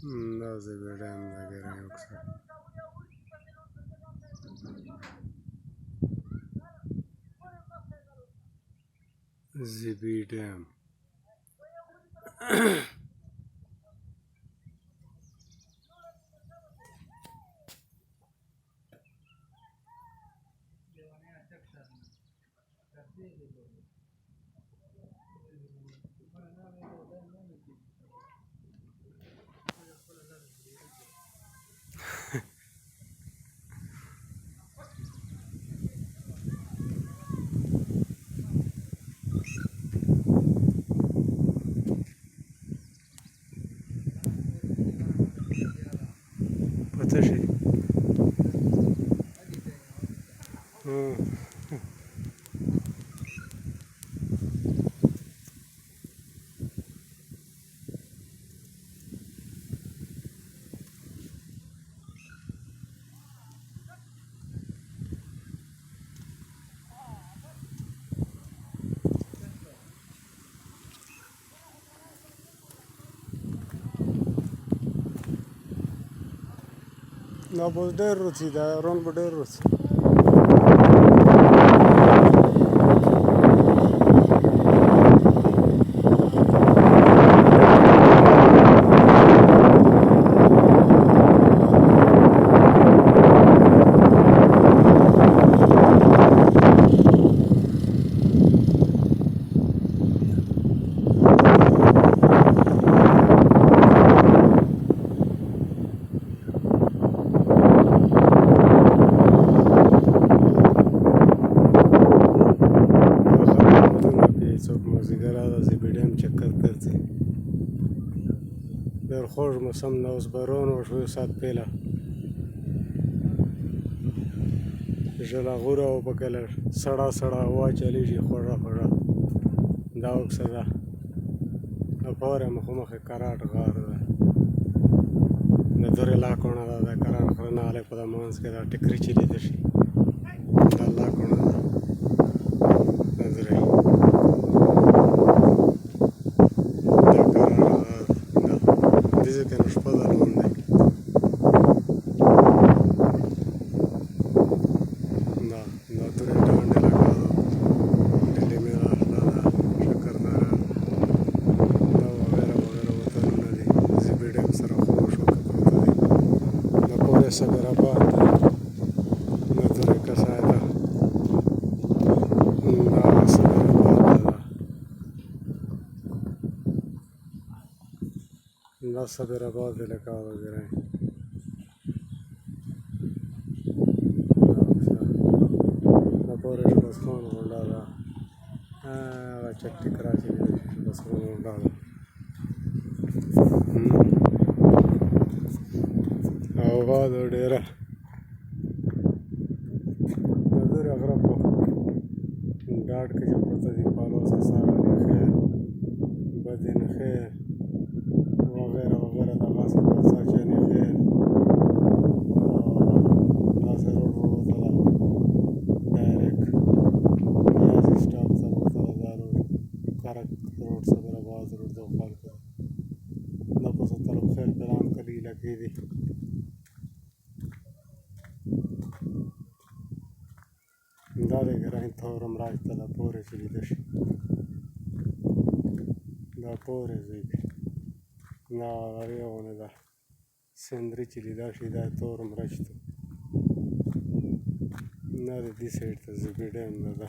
دا زبیډیان دا ګرای وکسه زبیډیان پته شي دا به ډېر روڅي دا رون به ډېر روڅي در خوږ موسم د اوس باران وشو ساعت پیله ژله غوره او پکې لږ سړه سړه هوا چلیږي خوږه خوږه دا وکسه ده لپاره مخامخ کراټ غار ده د درې لاکونه ده د کراټ غره نه هلک په د منځ کې دا ټیکري چې لیده شي دا لاکونه ده د درې que nos pueda donde no tureta donde la cado de mera nada shakarnara da वगैरह botar una de zibidem sara خوش وکړه د پوره صبر آباد نو تر کساده دا صبر آباد دا صبر آباد لکه وګورئ دا پوره شبس خان غونډه ده هغه چټي کراچي دی شبس خان غونډه ده او باد ډېره د دغه غره په ډاډ کې چې پروته دي پالوسه ساره نښې بدې نښې وغیرہ وغیرہ د غاصب برسا چینی خیر ناصر روڈ ورته ده ډایرکټ ریاض سټاپ ته ورته ده دا روډ کرک روډ صبر آباد روډ د خلکو دا پسه طلب خیر پلان کلی علاقې دي دا د ګران تورم راج ته دا پورې چې لیده شي دا پورې ځای دا غریونه ده سندري چې لیده شي دا تور مرچ ته دا د دې سایډ ته زبیډیان ده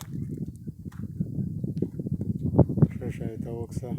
ښه شی ته وکسه